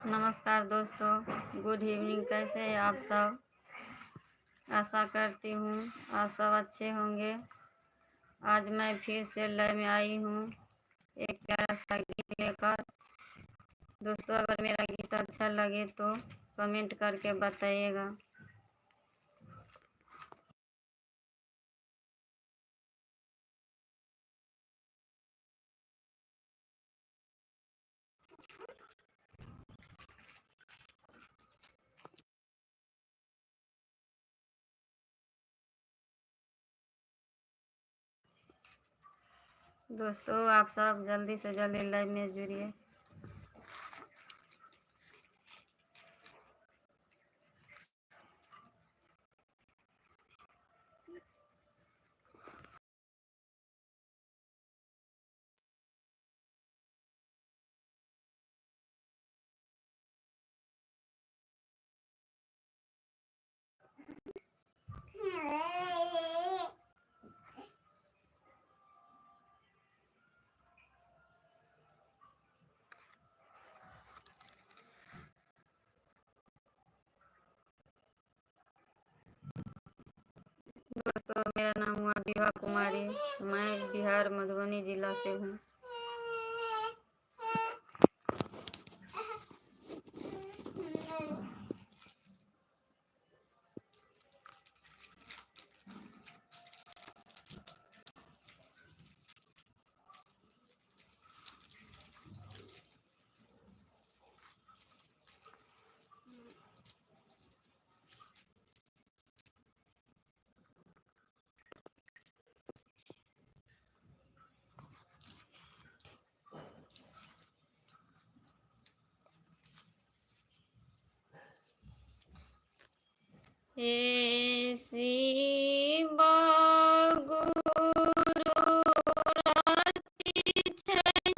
नमस्कार दोस्तों, good evening. कैसे हैं आप सब? आशा करती हूँ आप सब अच्छे होंगे। आज मैं फिर से लय में आई हूँ एक प्यारा सा गीत लेकर। दोस्तों, अगर मेरा गीत अच्छा लगे तो कमेंट करके बताइएगा। दोस्तों, आप सब जल्दी से जल्दी लाइव में जुड़िए। दोस्तों, मेरा नाम हुआ विभा कुमारी। मैं बिहार मधुबनी जिला से हूँ। हे शिव गुरु रति छै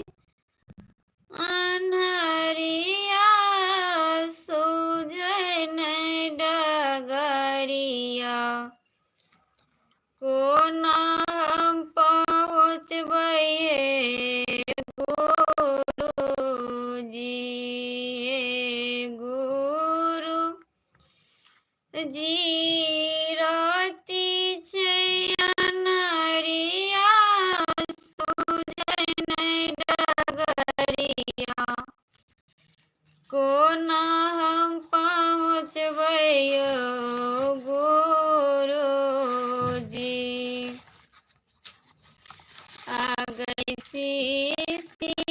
अन्हरिया, सूझै नै डगरिया। कोना हम पहुँचबै हे गुरुजी, गुरु जी रति छै अन्हरिया, सूझै नै डगरिया। कोना हम पहुँचबै यौ गुरुजी। आगै शिष्या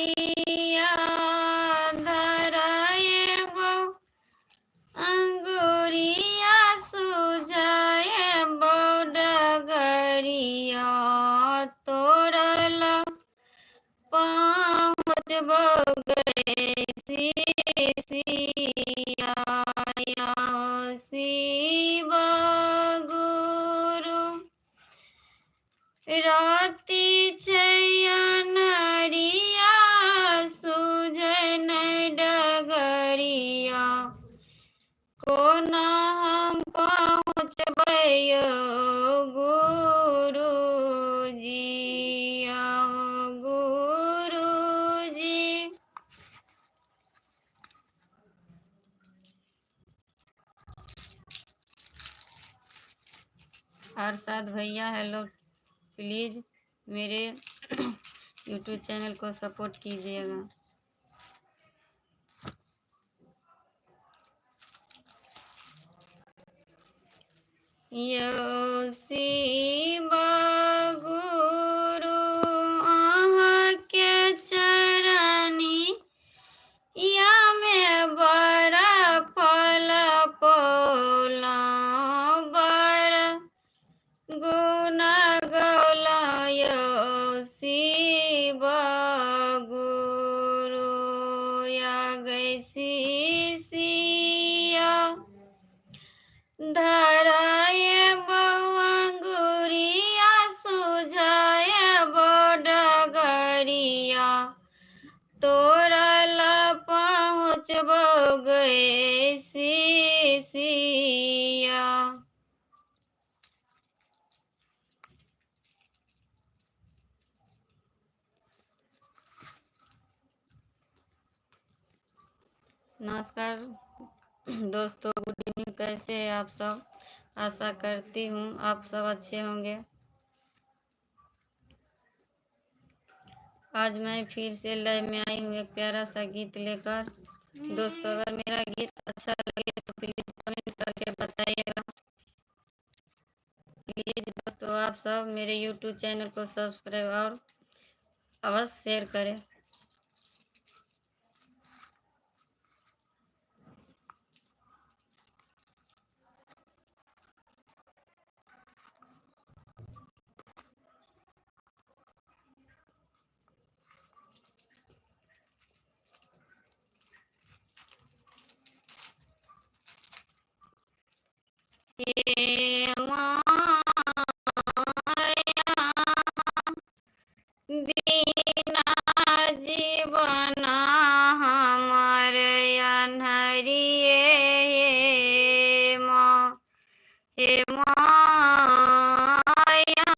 धराएबौ, अंगुरिया सुझाएबौ डगरिया। तोरल पहुँचबौ गै शिष्या, शिव गुरु रति छै अन्हरिया, सूझै नै डगरिया। कोना हम पहुँचबै यौ गुरुजी, गुरुजी। अरशद भैया हेलो, प्लीज़ मेरे यूट्यूब चैनल को सपोर्ट कीजिएगा। यौ शिव गुरु अहाँके चरनिया में बड़ा फल पौलहुँ, बड़ा गुण गौलहुँ यौ शिव गुरु। आगै शिष्या धराएबौ, अंगुरिया सुझाएबौ डगरिया। तोरल पहुँचबौ गै शिष्या। नमस्कार दोस्तों, गुड इवनिंग। कैसे हैं आप सब? आशा करती हूँ आप सब अच्छे होंगे। आज मैं फिर से लाइव में आई हूँ एक प्यारा सा गीत लेकर। दोस्तों, अगर मेरा गीत अच्छा लगे तो प्लीज़ कमेंट करके बताइएगा। प्लीज़ दोस्तों, आप सब मेरे यूट्यूब चैनल को सब्सक्राइब और अवश्य शेयर करें। हे माया बिना जीवन हमर अन्हरिए। हे माया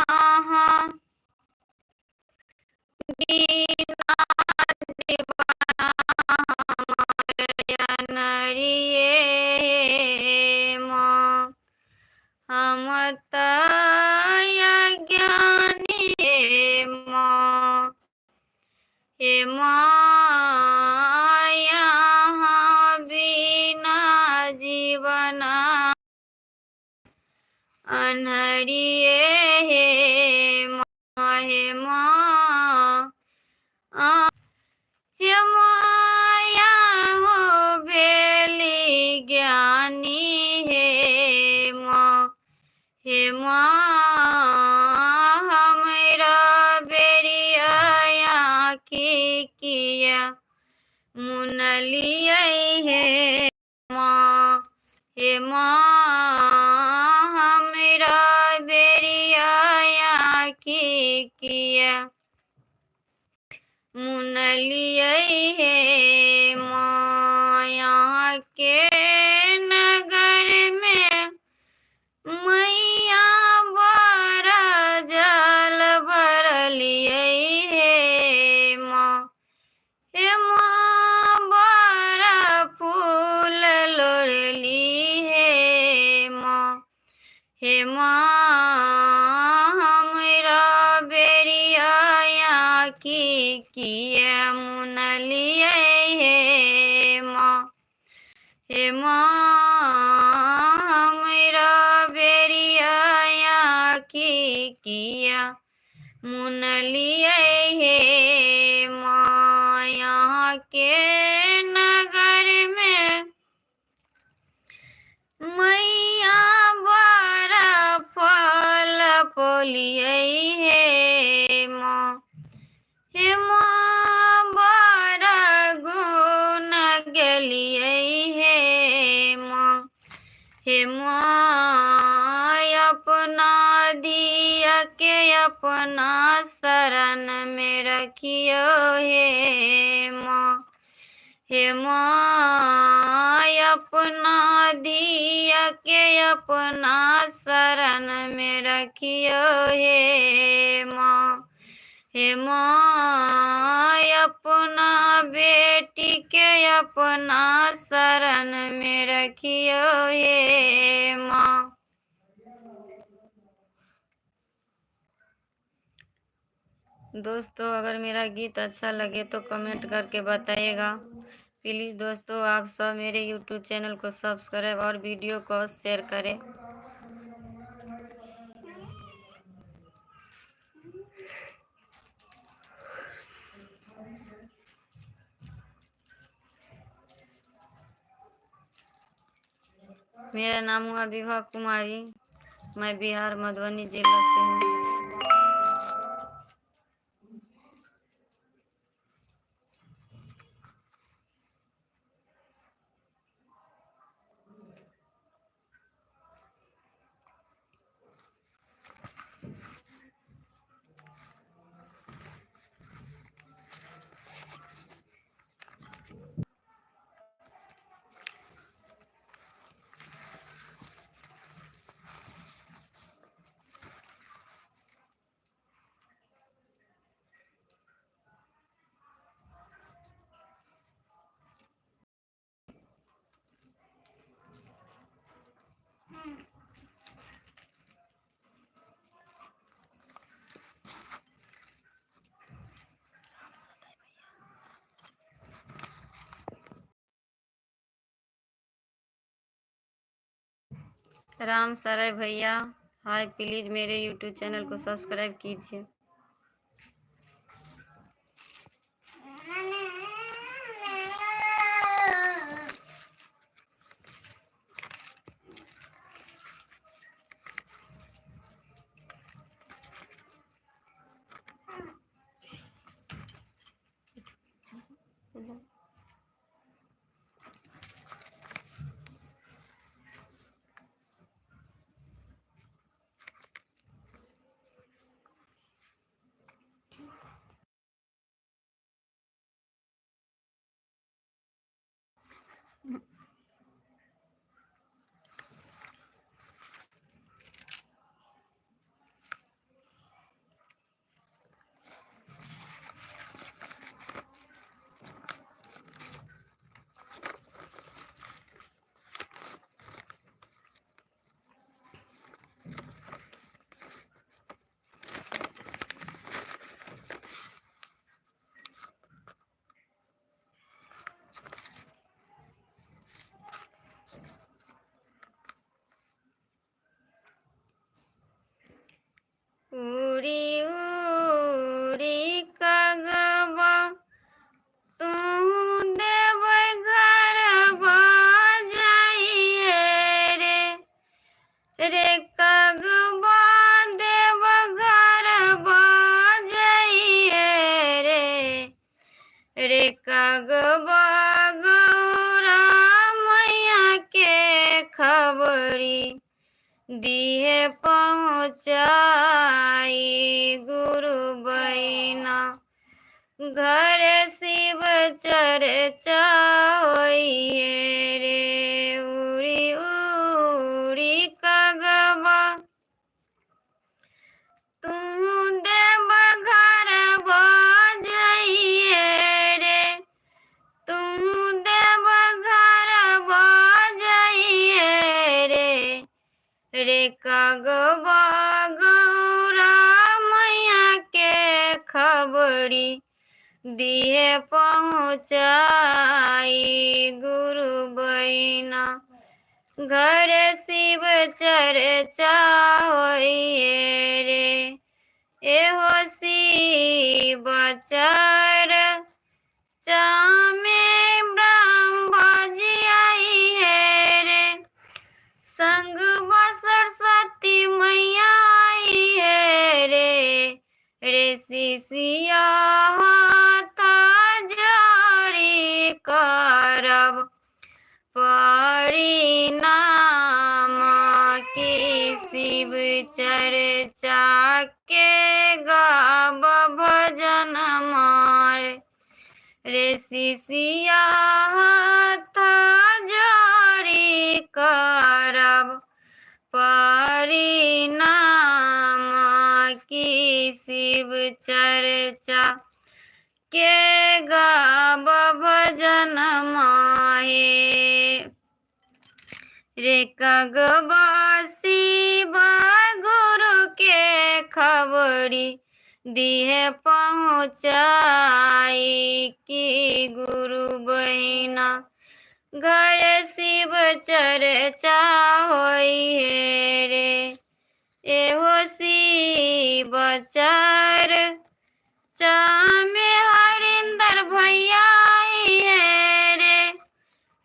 बिना जीवन हमर अन्हरिए। हम त अज्ञानी हे माया बिना जीवन अन्हरिए। हे हे माया हो भेली ज्ञानी। हे हमरा बेरिया की किया मुनलिए। हे हे हमरा बेरिया की किया मुनलिए। हे माया के नगर में मैया बड़ा जल भरलिए। हे बड़ा फूल लोड़ली। हे हमरा बेरिया की किया मुनलिए। हे हे हमरा बेरिया की किया मुनलिए। हे माया के नगर में मैया बड़ा फल पोलिए। हे बड़ा गुण गेलिए। हे अपना दिया के अपना शरण में रखियो। हे अपना दिया के अपना शरण में रखियो। हे अपना बेटी के अपना शरण में रखियो। हे दोस्तों, अगर मेरा गीत अच्छा लगे तो कमेंट करके बताइएगा। प्लीज़ दोस्तों, आप सब मेरे यूट्यूब चैनल को सब्सक्राइब और वीडियो को शेयर करें। मेरा नाम हुआ विभा कुमारी। मैं बिहार मधुबनी जिला से हूँ। राम सराय भैया हाय, प्लीज़ मेरे यूट्यूब चैनल को सब्सक्राइब कीजिए। उड़ी उड़ी कगवा तू देव घर जाइए रे कगवा देव घर जाइए रे कगवा गौरा मैया के खबरी दिहे पहुँचाई गुरु बहिना घर शिव चर्चा होइए रे उड़ी उड़ी कगवा तू देव घर जाइए रे तू देव घर जाइए रे कगवा गौरा मैया के खबरी दिहे पहुँचाई गुरु बहिना घर शिव चर्चा होइए रे एहो शिव चर्चा में ब्रह्मा जी आई है रे संग सरस्वती मैया आई है रे शिष्या हाथ जोड़ी करब परिणाम की शिव चर्चा के गाब भजन मार रे शिष्या हाथ जोड़ी करब परिणाम की शिव चर्चा के गाब भजन माहे रे कगवा शिव गुरु के खबरी दिहे पहुँचाई की गुरु बहिना घर शिव चर्चा होइए रे एहो शिव चर्चा में हरिंदर भैया आई है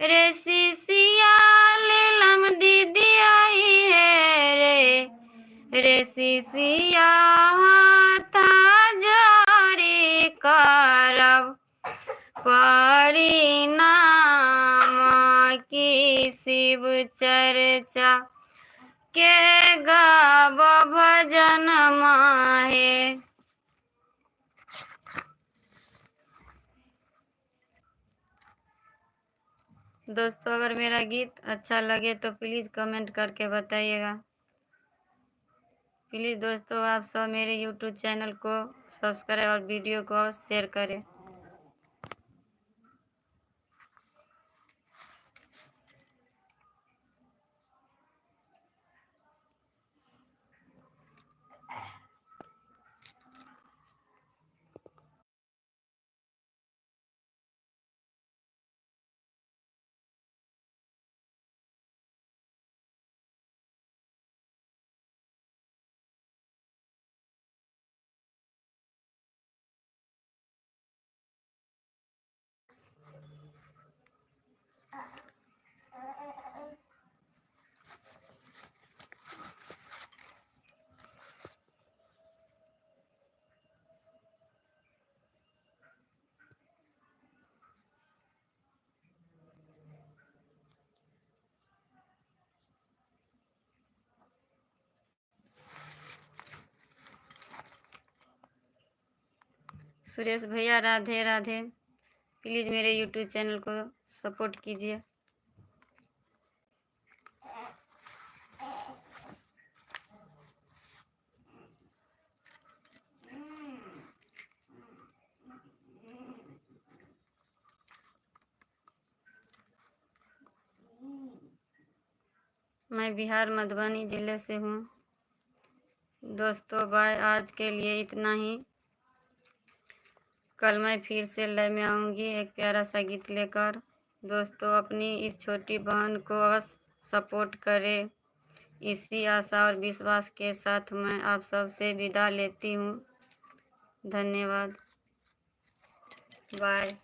रे शिष्या लीलम दीदी आई है रे शिष्या हाथ जोड़ी करब परिणाम की शिव चर्चा के गाब भजन माहे। दोस्तों अगर मेरा गीत अच्छा लगे तो प्लीज़ कमेंट करके बताइएगा। प्लीज़ दोस्तों आप सब मेरे यूट्यूब चैनल को सब्सक्राइब और वीडियो को शेयर करें। सुरेश भैया राधे राधे। प्लीज़ मेरे यूट्यूब चैनल को सपोर्ट कीजिए। मैं बिहार मधुबनी ज़िले से हूँ। दोस्तों बाय, आज के लिए इतना ही। कल मैं फिर से लाइव में आऊँगी एक प्यारा सा गीत लेकर। दोस्तों अपनी इस छोटी बहन को अवश्य सपोर्ट करें। इसी आशा और विश्वास के साथ मैं आप सबसे विदा लेती हूँ। धन्यवाद। बाय।